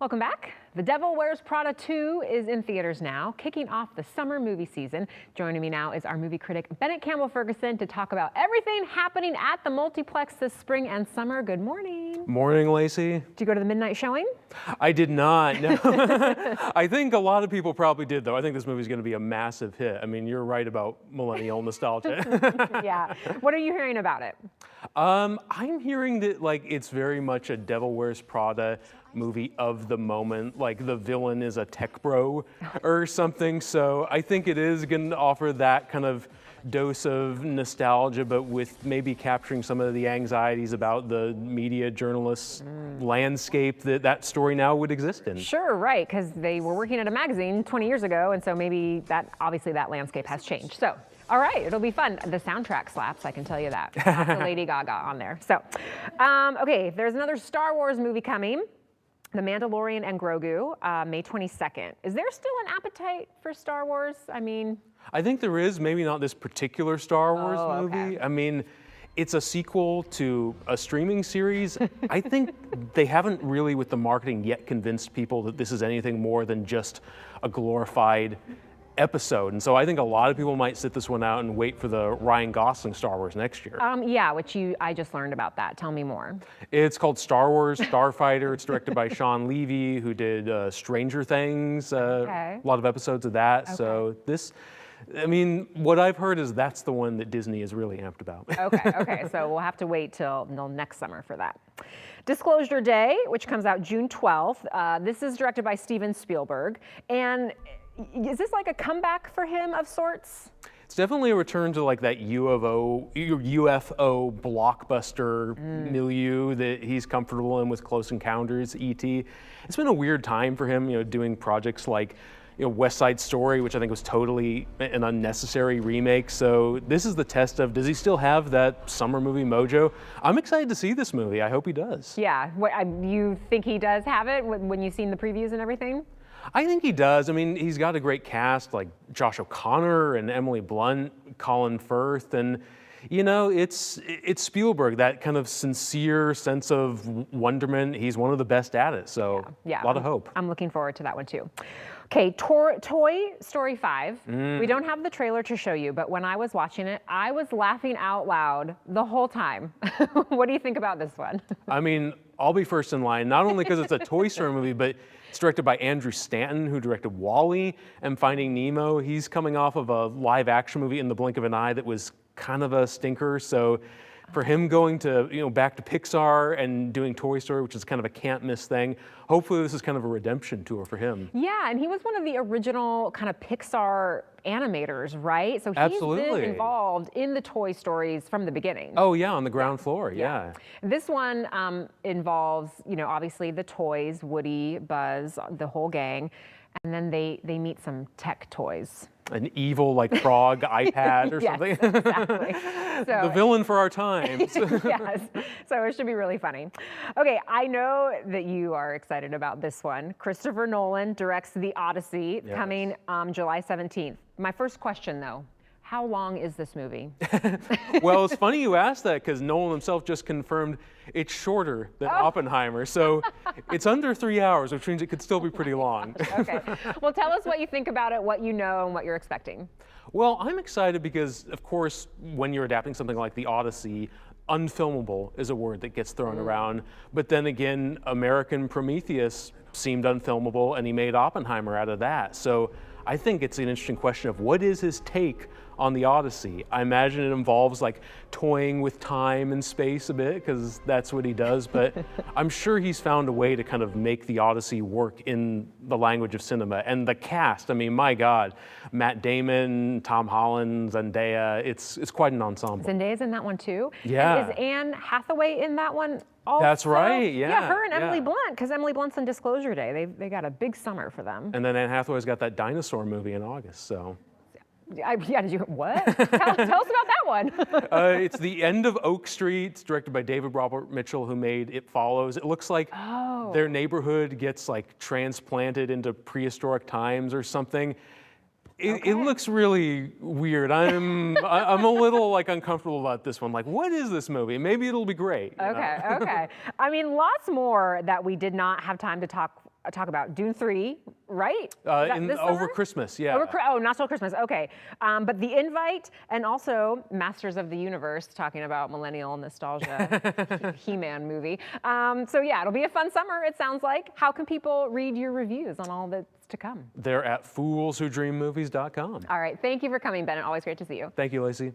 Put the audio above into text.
Welcome back. The Devil Wears Prada 2 is in theaters now, kicking off the summer movie season. Joining me now is our movie critic, Bennett Campbell Ferguson, to talk about everything happening at the multiplex this spring and summer. Good morning. Morning, Lacey. Did you go to the midnight showing? I did not, no. I think a lot of people probably did, though. I think this movie's going to be a massive hit. I mean, you're right about millennial nostalgia. Yeah. What are you hearing about it? I'm hearing that, it's very much a Devil Wears Prada movie of the moment. Like, the villain is a tech bro or something. So I think it is going to offer that kind of dose of nostalgia, but with maybe capturing some of the anxieties about the media journalist landscape that story now would exist in. Sure, right, because they were working at a magazine 20 years ago, and so maybe obviously that landscape has changed. So, all right, it'll be fun. The soundtrack slaps, I can tell you that. Lots of Lady Gaga on there. So, okay, there's another Star Wars movie coming. The Mandalorian and Grogu, May 22nd. Is there still an appetite for Star Wars? I think there is, maybe not this particular Star Wars movie. Okay. I mean, it's a sequel to a streaming series. I think they haven't really, with the marketing, yet convinced people that this is anything more than just a glorified episode. And so I think a lot of people might sit this one out and wait for the Ryan Gosling Star Wars next year. Yeah, I just learned about that. Tell me more. It's called Star Wars Starfighter. It's directed by Sean Levy, who did Stranger Things, a lot of episodes of that. Okay. So what I've heard is that's the one that Disney is really amped about. Okay, so we'll have to wait till next summer for that. Disclosure Day, which comes out June 12th. This is directed by Steven Spielberg. And is this like a comeback for him of sorts? It's definitely a return to that UFO blockbuster milieu that he's comfortable in with Close Encounters, E.T. It's been a weird time for him, doing projects like West Side Story, which I think was totally an unnecessary remake. So this is the test of, does he still have that summer movie mojo? I'm excited to see this movie. I hope he does. Yeah, you think he does have it when you've seen the previews and everything? I think he does. He's got a great cast, like Josh O'Connor and Emily Blunt, Colin Firth, and it's Spielberg, that kind of sincere sense of wonderment. He's one of the best at it, so yeah. A lot of hope. I'm looking forward to that one too. Okay, Toy Story 5. We don't have the trailer to show you, but when I was watching it, I was laughing out loud the whole time. What do you think about this one? I'll be first in line, not only because it's a Toy Story movie, but it's directed by Andrew Stanton, who directed WALL-E and Finding Nemo. He's coming off of a live action movie, In the Blink of an Eye, that was kind of a stinker. So for him going to, back to Pixar and doing Toy Story, which is kind of a can't miss thing, hopefully this is kind of a redemption tour for him. Yeah, and he was one of the original kind of Pixar animators, right? So he's been involved in the Toy Stories from the beginning. Oh yeah, on the ground floor, yeah. This one involves, obviously the toys, Woody, Buzz, the whole gang, and then they meet some tech toys. An evil frog iPad or something. Exactly. So, the villain for our times. Yes. So it should be really funny. Okay, I know that you are excited about this one. Christopher Nolan directs The Odyssey, coming July 17th. My first question, though, how long is this movie? Well, it's funny you asked that, because Nolan himself just confirmed it's shorter than Oppenheimer. So it's under 3 hours, which means it could still be pretty long. Okay. Well, tell us what you think about it, what you know, and what you're expecting. Well, I'm excited because, of course, when you're adapting something like The Odyssey, unfilmable is a word that gets thrown around. But then again, American Prometheus seemed unfilmable, and he made Oppenheimer out of that. So I think it's an interesting question of what is his take on The Odyssey. I imagine it involves toying with time and space a bit, because that's what he does, but I'm sure he's found a way to kind of make The Odyssey work in the language of cinema. And the cast, my God, Matt Damon, Tom Holland, Zendaya, it's quite an ensemble. Zendaya's in that one too? Yeah. And is Anne Hathaway in that one also? That's right, yeah. Yeah, her and Emily Blunt, because Emily Blunt's in Disclosure Day. They got a big summer for them. And then Anne Hathaway's got that dinosaur movie in August, so. Did you, what? Tell us about that one. It's The End of Oak Street. It's directed by David Robert Mitchell, who made It Follows. It looks like their neighborhood gets transplanted into prehistoric times or something. It looks really weird. I'm a little uncomfortable about this one. What is this movie? Maybe it'll be great. Okay. I mean, lots more that we did not have time to talk talk about Dune 3, right? Is that this Over summer? Christmas, yeah. Oh, not till Christmas. Okay. But The Invite and also Masters of the Universe, talking about millennial nostalgia, He-Man movie. So yeah, it'll be a fun summer, it sounds like. How can people read your reviews on all that's to come? They're at foolswhodreammovies.com. All right. Thank you for coming, Bennett. Always great to see you. Thank you, Lacey.